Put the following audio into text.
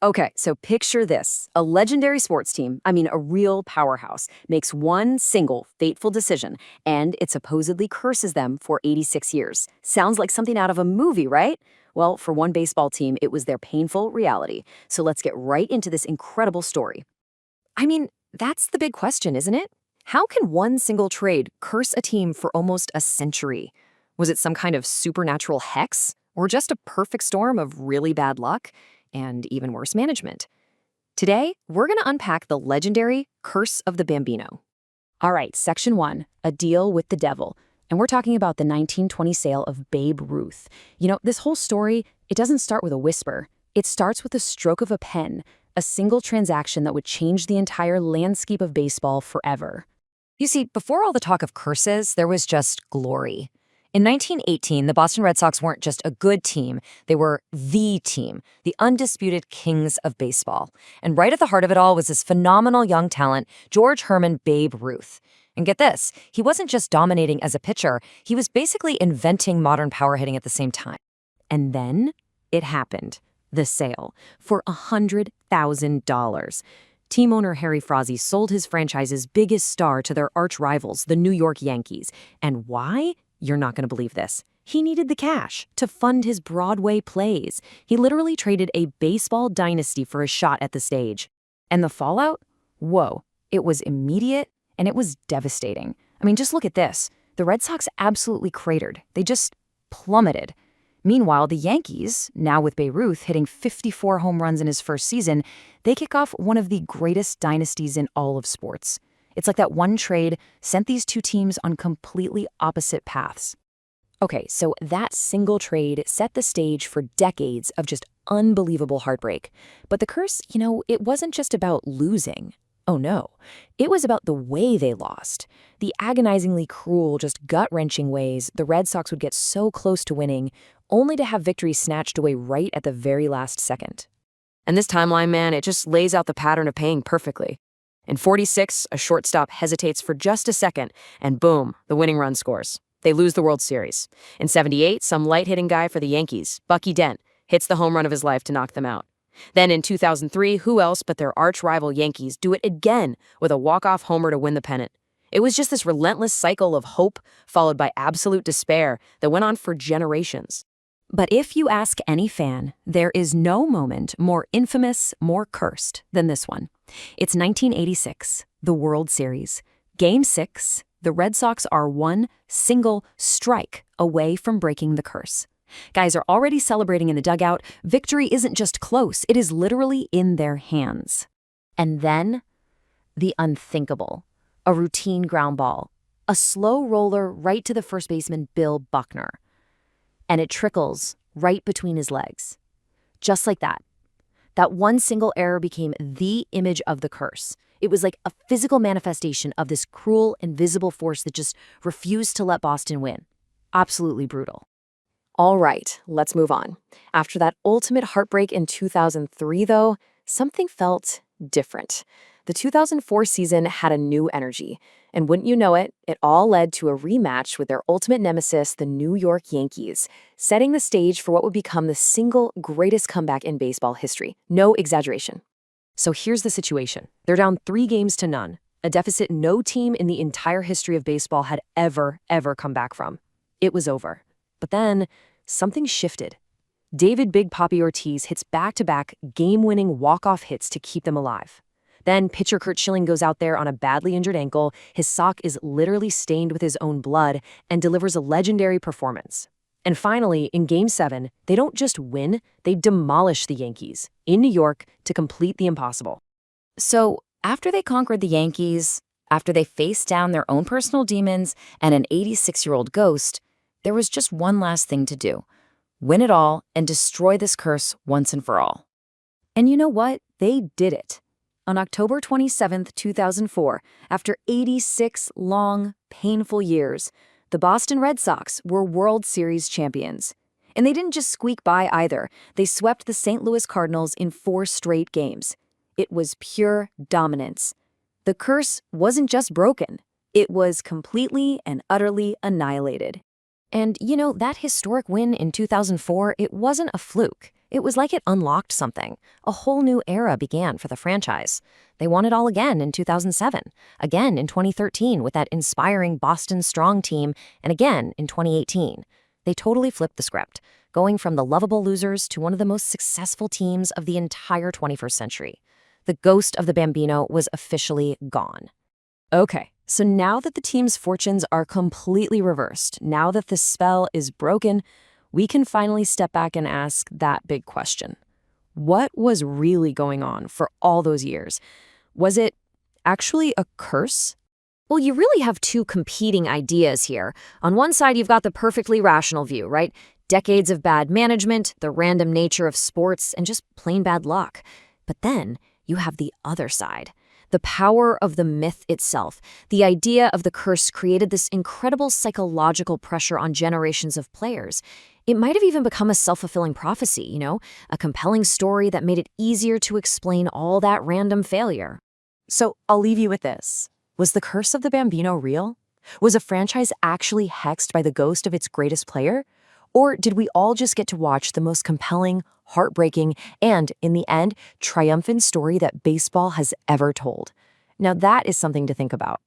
Okay, so picture this. A legendary sports team, a real powerhouse, makes one single fateful decision, and it supposedly curses them for 86 years. Sounds like something out of a movie, right? Well, for one baseball team, it was their painful reality. So let's get right into this incredible story. That's the big question, isn't it? How can one single trade curse a team for almost a century? Was it some kind of supernatural hex? Or just a perfect storm of really bad luck and even worse management? Today, we're going to unpack the legendary Curse of the Bambino. All right, Section 1, A Deal with the Devil. And we're talking about the 1920 sale of Babe Ruth. This whole story, it doesn't start with a whisper. It starts with a stroke of a pen, a single transaction that would change the entire landscape of baseball forever. You see, before all the talk of curses, there was just glory. In 1918, the Boston Red Sox weren't just a good team, they were the team, the undisputed kings of baseball. And right at the heart of it all was this phenomenal young talent, George Herman Babe Ruth. And get this, he wasn't just dominating as a pitcher, he was basically inventing modern power hitting at the same time. And then it happened. The sale for $100,000. Team owner Harry Frazee sold his franchise's biggest star to their arch rivals, the New York Yankees. And why? You're not going to believe this. He needed the cash to fund his Broadway plays. He literally traded a baseball dynasty for a shot at the stage. And the fallout? Whoa. It was immediate and it was devastating. Just look at this. The Red Sox absolutely cratered. They just plummeted. Meanwhile, the Yankees, now with Babe Ruth hitting 54 home runs in his first season, they kick off one of the greatest dynasties in all of sports. It's like that one trade sent these two teams on completely opposite paths. Okay, so that single trade set the stage for decades of just unbelievable heartbreak. But the curse, it wasn't just about losing. Oh no, it was about the way they lost. The agonizingly cruel, just gut-wrenching ways the Red Sox would get so close to winning, only to have victory snatched away right at the very last second. And this timeline, man, it just lays out the pattern of pain perfectly. In 46, a shortstop hesitates for just a second, and boom, the winning run scores. They lose the World Series. In 78, some light-hitting guy for the Yankees, Bucky Dent, hits the home run of his life to knock them out. Then in 2003, who else but their arch-rival Yankees do it again with a walk-off homer to win the pennant. It was just this relentless cycle of hope followed by absolute despair that went on for generations. But if you ask any fan, there is no moment more infamous, more cursed than this one. It's 1986, the World Series. Game 6, the Red Sox are one single strike away from breaking the curse. Guys are already celebrating in the dugout. Victory isn't just close, it is literally in their hands. And then, the unthinkable. A routine ground ball. A slow roller right to the first baseman, Bill Buckner. And it trickles right between his legs. Just like that. That one single error became the image of the curse. It was like a physical manifestation of this cruel, invisible force that just refused to let Boston win. Absolutely brutal. All right, let's move on. After that ultimate heartbreak in 2003, though, something felt different. The 2004 season had a new energy, and wouldn't you know it, it all led to a rematch with their ultimate nemesis, the New York Yankees, setting the stage for what would become the single greatest comeback in baseball history. No exaggeration. So here's the situation. They're down 3-0, a deficit no team in the entire history of baseball had ever come back from. It was over. But then, something shifted. David Big Papi Ortiz hits back-to-back game-winning walk-off hits to keep them alive. Then pitcher Curt Schilling goes out there on a badly injured ankle, his sock is literally stained with his own blood, and delivers a legendary performance. And finally, in Game 7, they don't just win, they demolish the Yankees in New York to complete the impossible. So, after they conquered the Yankees, after they faced down their own personal demons and an 86-year-old ghost, there was just one last thing to do. Win it all and destroy this curse once and for all. And you know what? They did it. On October 27, 2004, after 86 long, painful years, the Boston Red Sox were World Series champions. And they didn't just squeak by either. They swept the St. Louis Cardinals in 4 straight games. It was pure dominance. The curse wasn't just broken. It was completely and utterly annihilated. And, that historic win in 2004, it wasn't a fluke. It was like it unlocked something. A whole new era began for the franchise. They won it all again in 2007, again in 2013 with that inspiring Boston Strong team, and again in 2018. They totally flipped the script, going from the lovable losers to one of the most successful teams of the entire 21st century. The ghost of the Bambino was officially gone. Okay, so now that the team's fortunes are completely reversed, now that the spell is broken, we can finally step back and ask that big question. What was really going on for all those years? Was it actually a curse? Well, you really have two competing ideas here. On one side, you've got the perfectly rational view, right? Decades of bad management, the random nature of sports, and just plain bad luck. But then you have the other side. The power of the myth itself. The idea of the curse created this incredible psychological pressure on generations of players. It might have even become a self-fulfilling prophecy, a compelling story that made it easier to explain all that random failure. So I'll leave you with this. Was the curse of the Bambino real? Was a franchise actually hexed by the ghost of its greatest player? Or did we all just get to watch the most compelling, heartbreaking, and, in the end, triumphant story that baseball has ever told? Now that is something to think about.